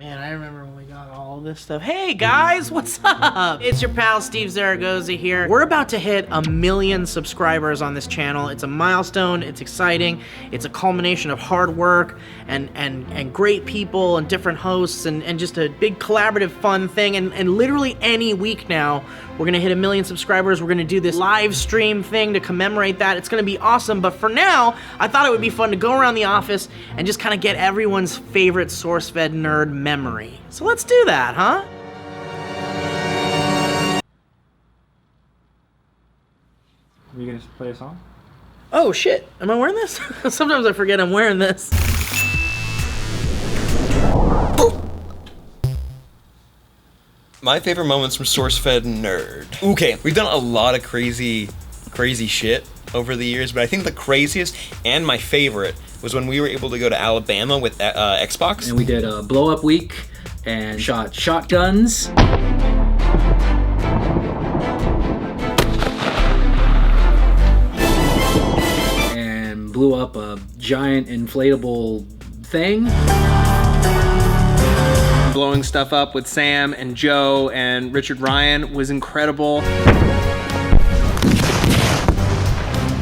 Man, I remember when we got all this stuff. Hey guys, what's up? It's your pal Steve Zaragoza here. We're about to hit 1 million subscribers on this channel. It's a milestone, it's exciting. It's a culmination of hard work and great people and different hosts and just a big collaborative fun thing. And literally any week now, we're gonna hit 1 million subscribers. We're gonna do this live stream thing to commemorate that. It's gonna be awesome, but for now, I thought it would be fun to go around the office and just kind of get everyone's favorite SourceFedNERD memory. So let's do that, huh? Are you gonna play a song? Oh shit, am I wearing this? Sometimes I forget I'm wearing this. My favorite moments from SourceFedNERD. Okay, we've done a lot of crazy shit over the years, but I think the craziest and my favorite was when we were able to go to Alabama with Xbox. And we did a blow-up week and shot shotguns. And blew up a giant inflatable thing. Blowing stuff up with Sam and Joe and Richard Ryan was incredible.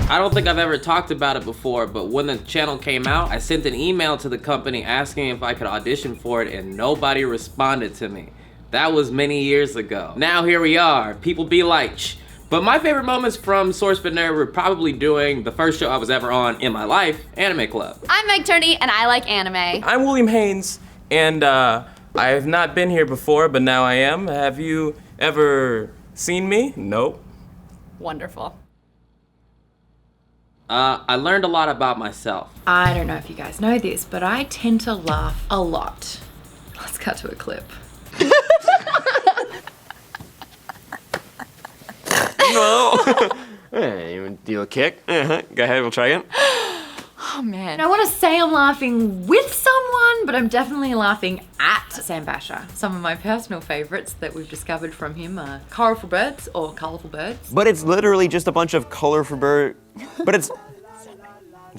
I don't think I've ever talked about it before, but when the channel came out, I sent an email to the company asking if I could audition for it, and nobody responded to me. That was many years ago. Now here we are. People be like, shh. But my favorite moments from SourceFedNERD were probably doing the first show I was ever on in my life, Anime Club. I'm Meg Turney, and I like anime. I'm William Haynes, and I have not been here before, but now I am. Have you ever seen me? Nope. Wonderful. I learned a lot about myself. I don't know if you guys know this, but I tend to laugh a lot. Let's cut to a clip. No. You want to do a kick? Go ahead, we'll try again. Oh man. I want to say I'm laughing with someone, but I'm definitely laughing at Sam Basher. Some of my personal favorites that we've discovered from him are Colorful Birds or Colorful Birds. But it's literally just a bunch of colorful birds. But it's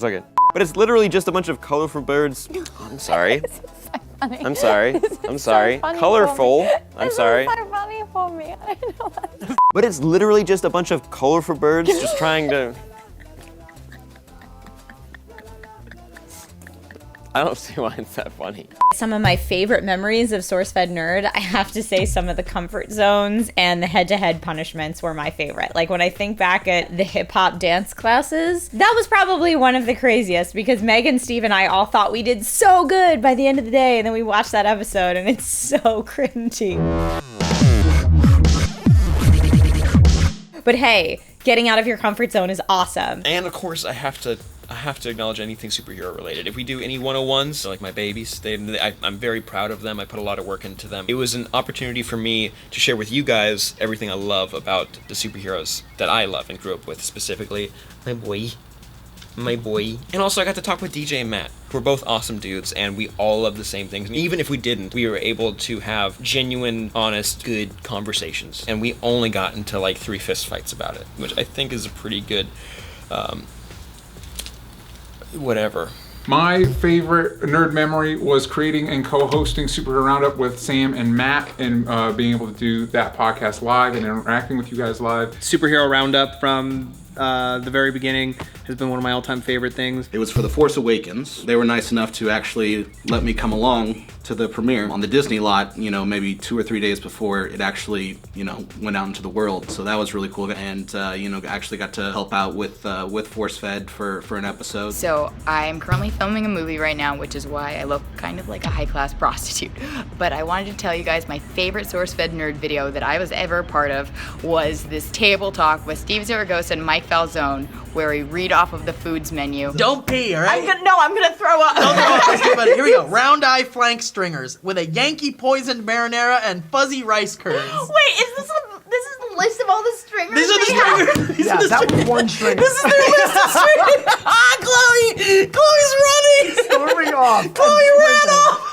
okay. But it's literally just a bunch of colorful birds. I'm sorry. I'm sorry. I'm sorry. Colorful. I'm sorry. This is so funny for me. I don't know what. But it's literally just a bunch of colorful birds just trying to. I don't see why it's that funny. Some of my favorite memories of SourceFedNERD, I have to say some of the comfort zones and the head-to-head punishments were my favorite. Like when I think back at the hip-hop dance classes, that was probably one of the craziest because Meg and Steve and I all thought we did so good by the end of the day, and then we watched that episode and it's so cringy. But hey, getting out of your comfort zone is awesome. And of course, I have to acknowledge anything superhero related. If we do any 101s, like my babies, I'm very proud of them. I put a lot of work into them. It was an opportunity for me to share with you guys everything I love about the superheroes that I love and grew up with, specifically my boy. And also I got to talk with DJ and Matt, who are both awesome dudes, and we all love the same things. And even if we didn't, we were able to have genuine, honest, good conversations. And we only got into like 3 fist fights about it, which I think is a pretty good, whatever. My favorite nerd memory was creating and co-hosting Superhero Roundup with Sam and Matt and being able to do that podcast live and interacting with you guys live. Superhero Roundup from the very beginning has been one of my all-time favorite things. It was for The Force Awakens. They were nice enough to actually let me come along to the premiere on the Disney lot, you know, maybe 2 or 3 days before it actually, you know, went out into the world. So that was really cool. And, you know, actually got to help out with ForceFed for an episode. So I'm currently filming a movie right now, which is why I look kind of like a high-class prostitute. But I wanted to tell you guys my favorite SourceFedNERD video that I was ever a part of was this table talk with Steve Zaragoza and Mike Falzone, where we read off of the foods menu. Don't pee, all right? I'm gonna throw up. Don't throw up. Let's do it. Here we go. Round eye flank stringers with a Yankee poisoned marinara and fuzzy rice curds. Wait, this is the list of all the stringers? These are the stringers. These are the that was stringers. one stringer. This is their list of stringers. Ah, Chloe! Chloe's running! Storming off. Chloe ran off!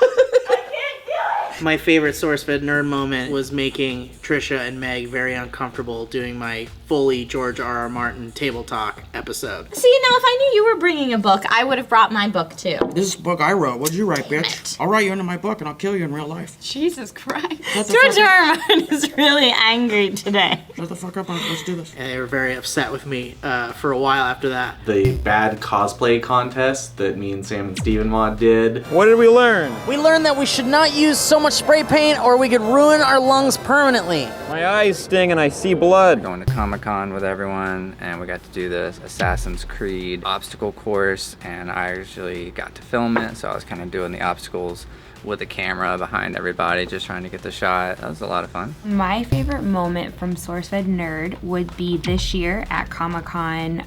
My favorite SourceFedNERD moment was making Trisha and Meg very uncomfortable doing my fully George R.R. Martin table talk episode. See, now if I knew you were bringing a book, I would have brought my book too. This is a book I wrote. What'd you write, bitch? I'll write you into my book and I'll kill you in real life. Jesus Christ. George R. R. Martin is really angry today. Shut the fuck up, let's do this. And they were very upset with me for a while after that. The bad cosplay contest that me and Sam and Steven Mod did. What did we learn? We learned that we should not use so much spray paint or we could ruin our lungs permanently. My eyes sting and I see blood. Going to Comic-Con with everyone, and we got to do this Assassin's Creed obstacle course, and I actually got to film it, so I was kind of doing the obstacles with the camera behind everybody, just trying to get the shot. That was a lot of fun. My favorite moment from SourceFedNERD would be this year at Comic-Con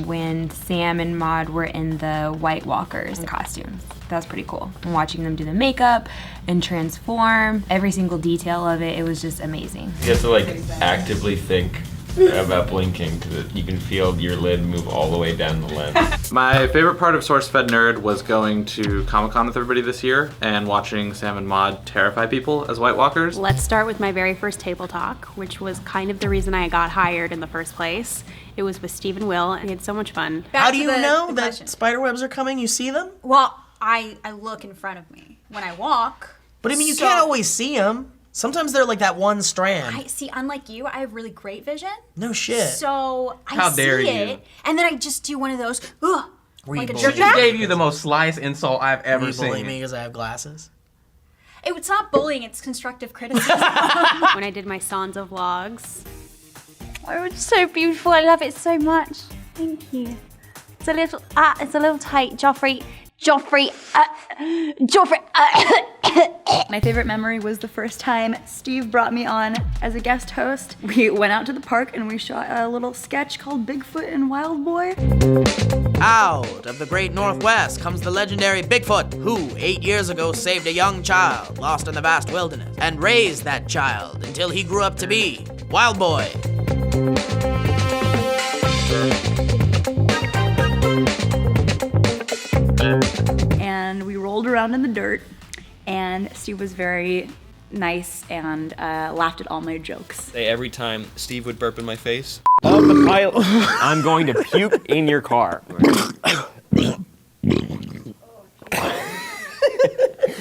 when Sam and Maud were in the White Walkers costumes. That was pretty cool. And watching them do the makeup and transform, every single detail of it, it was just amazing. You have to like actively think about blinking because you can feel your lid move all the way down the lens. My favorite part of SourceFedNERD was going to Comic-Con with everybody this year and watching Sam and Maud terrify people as White Walkers. Let's start with my very first table talk, which was kind of the reason I got hired in the first place. It was with Steve and Will, and we had so much fun. How do you know that spider webs are coming? You see them? Well, I look in front of me when I walk. But I mean, you can't always see them. Sometimes they're like that one strand. I see, unlike you, I have really great vision. No shit. So How I see dare you. it, and then I just do one of those, ugh, like a She jerk. just gave you the most slice insult I've ever You bully seen. me because I have glasses? It's not bullying, it's constructive criticism. When I did my Sansa vlogs. Oh, it's so beautiful. I love it so much. Thank you. It's a little tight, Joffrey. My favorite memory was the first time Steve brought me on as a guest host. We went out to the park and we shot a little sketch called Bigfoot and Wild Boy. Out of the great Northwest comes the legendary Bigfoot, who 8 years ago saved a young child lost in the vast wilderness and raised that child until he grew up to be Wild Boy. And we rolled around in the dirt, and Steve was very nice and laughed at all my jokes. Every time Steve would burp in my face. Of the pilot, I'm going to puke in your car.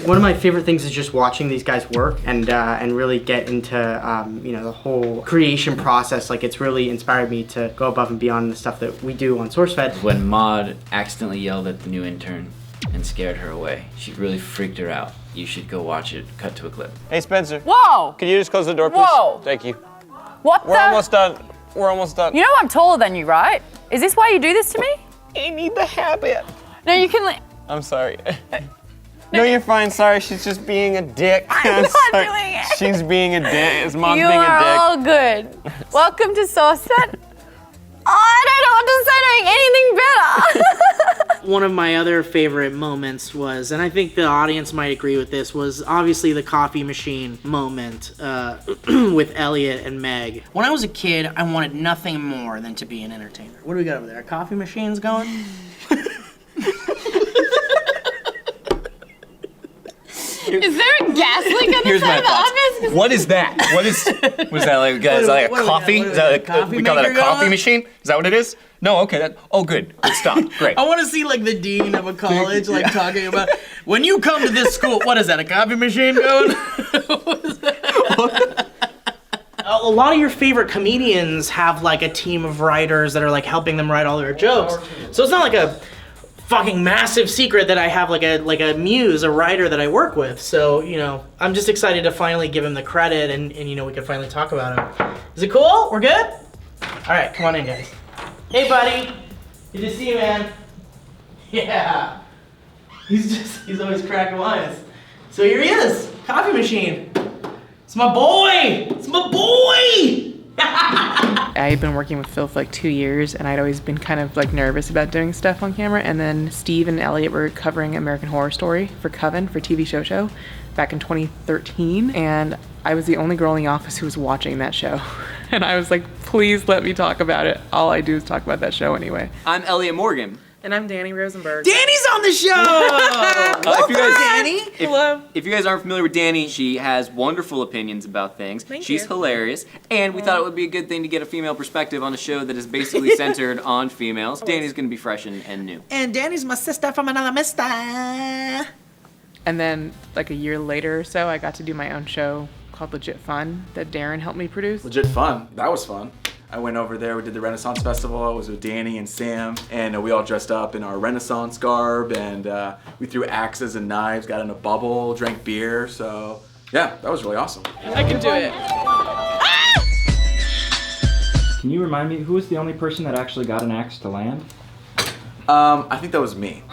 One of my favorite things is just watching these guys work and really get into the whole creation process. Like, it's really inspired me to go above and beyond the stuff that we do on SourceFed. When Maud accidentally yelled at the new intern and scared her away, she really freaked her out. You should go watch it. Cut to a clip. Hey, Spencer. Whoa! Can you just close the door, please? Whoa! Thank you. What We're almost done. We're almost done. You know I'm taller than you, right? Is this why you do this to me? I need the habit. No, you can. I'm sorry. No, you're fine. Sorry, she's just being a dick. I'm not sorry. doing it. She's being a dick. His mom's You being a dick. are all good. Welcome to SourceFed. I don't know what to say, doing anything better. One of my other favorite moments was, and I think the audience might agree with this, was obviously the coffee machine moment with Elliot and Meg. When I was a kid, I wanted nothing more than to be an entertainer. What do we got over there? Are coffee machines going? Is there a gas leak on the Here's side my of the thoughts. office? What is that? What is that like? Is that like a coffee? Is that like we call that a coffee machine? Is that what it is? No, okay. Oh, good. It stopped. Great. I want to see like the dean of a college like talking about when you come to this school. What is that? A coffee machine going? A lot of your favorite comedians have like a team of writers that are like helping them write all their jokes. So it's not like a fucking massive secret that I have like a muse, a writer that I work with. So, I'm just excited to finally give him the credit and we can finally talk about him. Is it cool? We're good? All right, come on in, guys. Hey, buddy. Good to see you, man. Yeah. He's always cracking wise. So here he is, coffee machine. It's my boy. It's my boy. I've been working with Phil for like 2 years, and I'd always been kind of like nervous about doing stuff on camera. And then Steve and Elliot were covering American Horror Story for Coven for TV Show back in 2013, and I was the only girl in the office who was watching that show. And I was like, please let me talk about it. All I do is talk about that show anyway. I'm Elliot Morgan. And I'm Danny Rosenberg. Danny's on the show! If you guys, Danny! If you guys aren't familiar with Danny, she has wonderful opinions about things. She's hilarious, and we thought it would be a good thing to get a female perspective on a show that is basically centered on females. Danny's gonna be fresh and new. And Danny's my sister from another mister. And then, like a year later or so, I got to do my own show called Legit Fun that Darren helped me produce. Legit Fun. That was fun. I went over there, we did the Renaissance Festival. I was with Danny and Sam, and we all dressed up in our Renaissance garb, and we threw axes and knives, got in a bubble, drank beer, so yeah, that was really awesome. I can do it. Can you remind me, who was the only person that actually got an axe to land? I think that was me.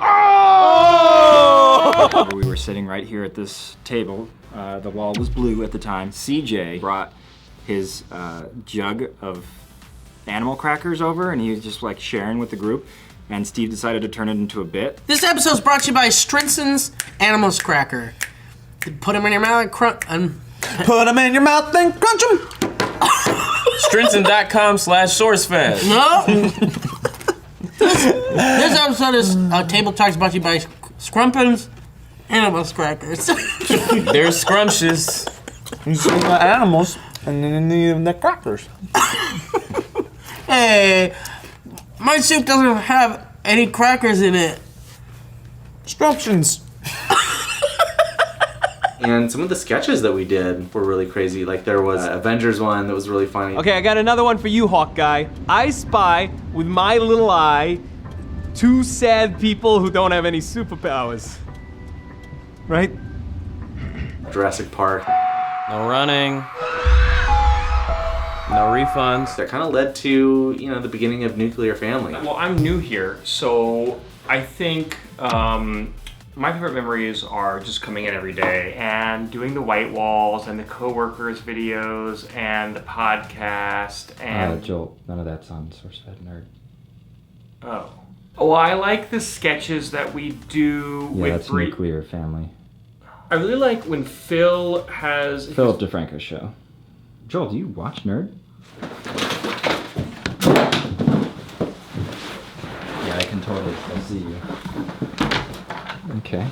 Oh! We were sitting right here at this table. The wall was blue at the time. CJ brought his jug of animal crackers over, and he was just like sharing with the group, and Steve decided to turn it into a bit. This episode's brought to you by Strinson's Animals Cracker. Put them in your mouth and crunch. Put them in your mouth and crunch them. Strinson.com/SourceFed. No. This episode is Table Talks brought to you by Scrumpin's Animals Crackers. They're scrumptious. Animals. And then the crackers. Hey, my soup doesn't have any crackers in it. Instructions. And some of the sketches that we did were really crazy. Like there was Avengers one that was really funny. Okay, I got another one for you, Hawkeye. I spy with my little eye 2 sad people who don't have any superpowers. Right? Jurassic Park. No running. No refunds. That kind of led to, the beginning of Nuclear Family. Well, I'm new here, so I think my favorite memories are just coming in every day and doing the white walls and the coworkers videos and the podcast and... Joel, none of that's on SourceFedNERD. Oh. Well, I like the sketches that we do Yeah, with that's Nuclear Family. I really like when Phil has... Philip DeFranco's show. Joel, do you watch Nerd? Yeah, I can totally see you. Okay.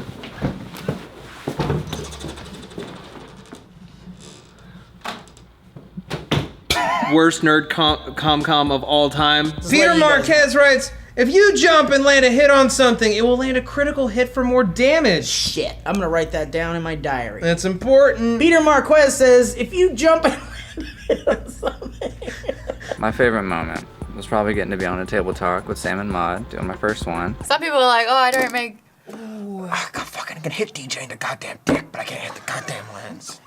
Worst nerd com of all time. Peter Marquez writes, if you jump and land a hit on something, it will land a critical hit for more damage. Shit, I'm gonna write that down in my diary. That's important. Peter Marquez says, if you jump and land a hit on something. My favorite moment was probably getting to be on a table talk with Sam and Maud, doing my first one. Some people are like, oh, I don't make... Ooh, I can hit DJ in the goddamn dick, but I can't hit the goddamn lens.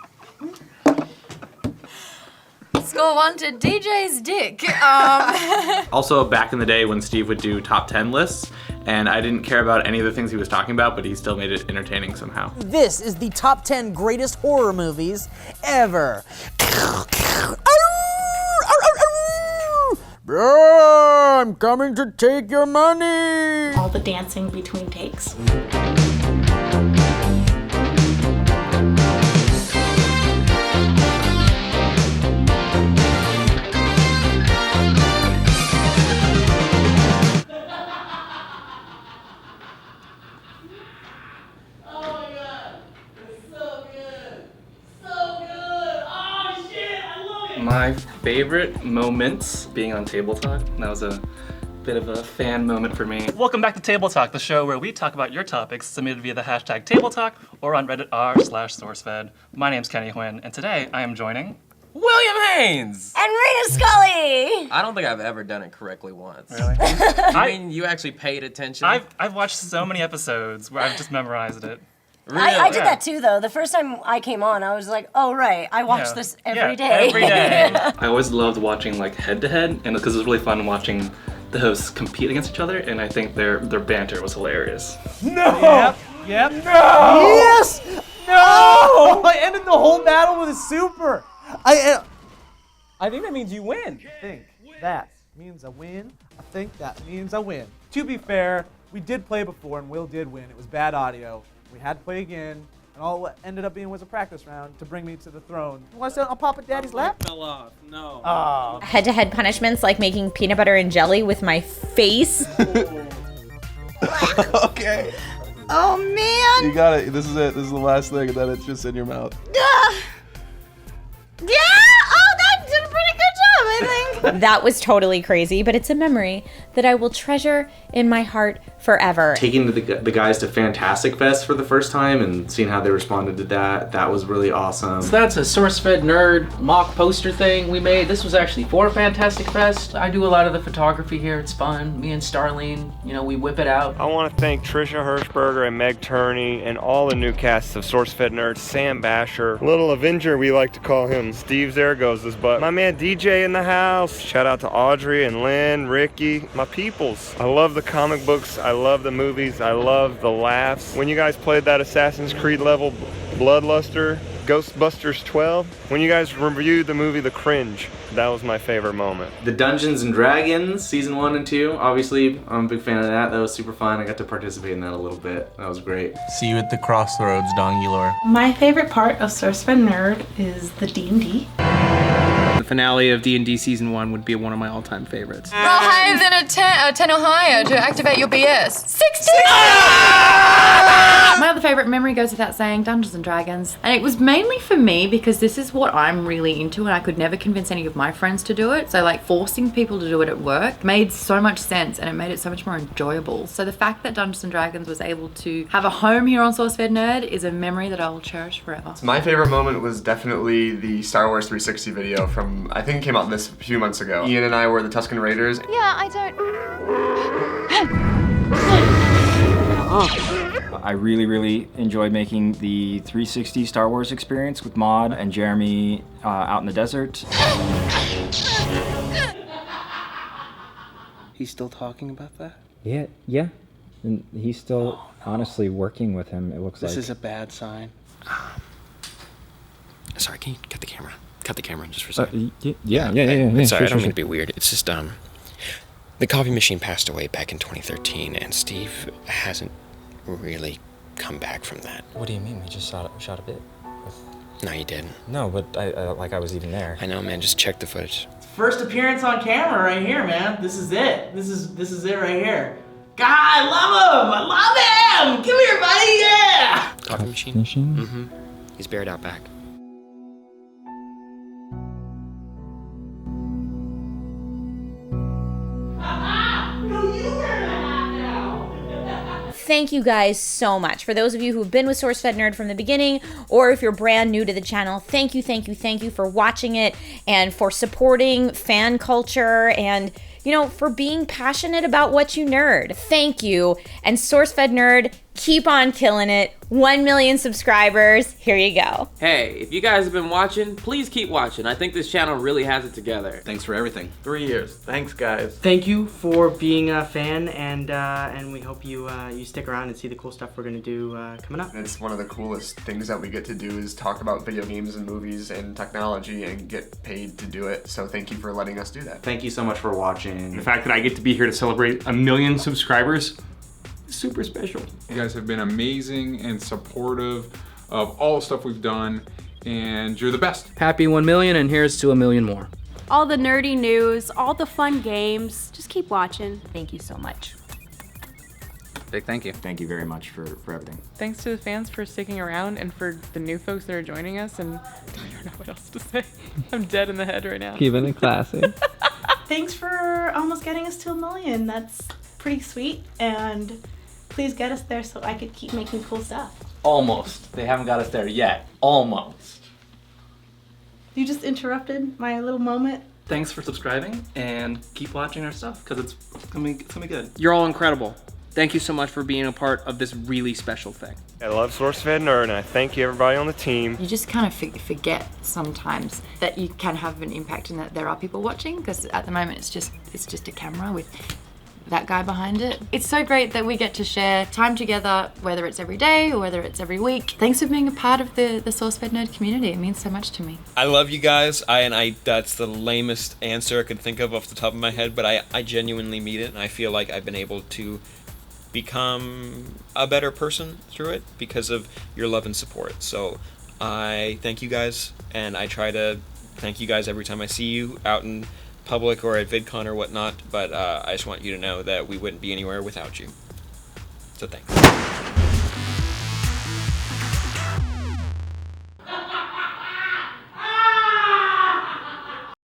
Score 1 to DJ's dick. Also, back in the day when Steve would do top 10 lists, and I didn't care about any of the things he was talking about, but he still made it entertaining somehow. This is the top 10 greatest horror movies ever. I'm coming to take your money. All the dancing between takes. My favorite moments being on Table Talk. That was a bit of a fan moment for me. Welcome back to Table Talk, the show where we talk about your topics submitted via the hashtag Table Talk or on Reddit r/SourceFed. My name's Kenny Huynh, and today I am joining William Haynes! And Rita Scully! I don't think I've ever done it correctly once. Really? I mean, you actually paid attention? I've watched so many episodes where I've just memorized it. Really? I did that too, though. The first time I came on, I was like, oh, right, I watch this every day. Every day. I always loved watching like head-to-head, and because it was really fun watching the hosts compete against each other, and I think their banter was hilarious. No! Yep. No! Yes! No! I ended the whole battle with a super. I think that means you win. I think that means I win. I think that means I win. To be fair, we did play before and Will did win. It was bad audio. We had to play again. And all it ended up being was a practice round to bring me to the throne. You want to sit on Papa Daddy's lap? Fell off. No. Oh. Head-to-head punishments like making peanut butter and jelly with my face. Okay. Oh man. You got it. This is it. This is the last thing, and then it's just in your mouth. Yeah! Oh, that did a pretty good job, I think. That was totally crazy, but it's a memory that I will treasure in my heart forever. Taking the guys to Fantastic Fest for the first time and seeing how they responded to that was really awesome. So that's a SourceFedNERD mock poster thing we made. This was actually for Fantastic Fest. I do a lot of the photography here. It's fun. Me and Starlene, you know, we whip it out. I want to thank Trisha Hirschberger and Meg Turney and all the new casts of SourceFedNERD, Sam Basher, Little Avenger we like to call him, Steve Zaragoza's butt, my man DJ in the house. Shout out to Audrey and Lynn, Ricky, my peoples. I love the comic books, I love the movies, I love the laughs. When you guys played that Assassin's Creed level Bloodluster, Ghostbusters 12, when you guys reviewed the movie The Cringe, that was my favorite moment. The Dungeons and Dragons season 1 and 2, obviously I'm a big fan of that. That was super fun. I got to participate in that a little bit. That was great. See you at the crossroads, Dongulor. My favorite part of SourceFedNERD is the D&D. The finale of D&D Season 1 would be one of my all-time favorites. Roll higher than a 10 or higher to activate your BS. 60! My other favorite memory goes without saying, Dungeons and Dragons. And it was mainly for me because this is what I'm really into and I could never convince any of my friends to do it. So like forcing people to do it at work made so much sense and it made it so much more enjoyable. So the fact that Dungeons and Dragons was able to have a home here on SourceFedNERD is a memory that I will cherish forever. My favorite moment was definitely the Star Wars 360 video from, I think it came out this a few months ago. Ian and I were the Tusken Raiders. Yeah, I don't... I really enjoyed making the 360 Star Wars experience with Maud and Jeremy out in the desert. He's still talking about that? Yeah. And he's still honestly working with him, it looks like. This is a bad sign. Sorry, can you cut the camera? Cut the camera just for a second. Yeah. Sorry, I don't sure. mean to be weird. It's just, the coffee machine passed away back in 2013, and Steve hasn't really come back from that. What do you mean? We just shot a bit? No, you didn't. No, but I was even there. I know, man. Just check the footage. First appearance on camera right here, man. This is it. This is it right here. God, I love him! Come here, buddy, yeah! Coffee machine? Mm-hmm. He's buried out back. Thank you guys so much. For those of you who've been with SourceFedNERD from the beginning, or if you're brand new to the channel, thank you for watching it and for supporting fan culture and, you know, for being passionate about what you nerd. Thank you. And SourceFedNERD, keep on killing it. 1 million subscribers. Here you go. Hey, if you guys have been watching, please keep watching. I think this channel really has it together. Thanks for everything. 3 years. Thanks, guys. Thank you for being a fan, and we hope you you stick around and see the cool stuff we're gonna do coming up. It's one of the coolest things that we get to do is talk about video games and movies and technology and get paid to do it. So thank you for letting us do that. Thank you so much for watching. The fact that I get to be here to celebrate 1 million subscribers, super special. You guys have been amazing and supportive of all the stuff we've done, and you're the best. Happy 1 million, and here's to 1 million more. All the nerdy news, all the fun games, just keep watching. Thank you so much. Big thank you. Thank you very much for everything. Thanks to the fans for sticking around and for the new folks that are joining us, and I don't know what else to say. I'm dead in the head right now. Keeping it classy. Thanks for almost getting us to 1 million. That's pretty sweet, and please get us there so I could keep making cool stuff. Almost. They haven't got us there yet. Almost. You just interrupted my little moment. Thanks for subscribing and keep watching our stuff because it's gonna be good. You're all incredible. Thank you so much for being a part of this really special thing. I love SourceFedNERD, and I thank you everybody on the team. You just kind of forget sometimes that you can have an impact and that there are people watching, because at the moment it's just a camera with that guy behind it. It's so great that we get to share time together, whether it's every day or whether it's every week. Thanks for being a part of the SourceFedNERD community. It means so much to me. I love you guys. That's the lamest answer I could think of off the top of my head, but I genuinely mean it, and I feel like I've been able to become a better person through it because of your love and support. So I thank you guys, and I try to thank you guys every time I see you out in public or at VidCon or whatnot, but I just want you to know that we wouldn't be anywhere without you. So thanks.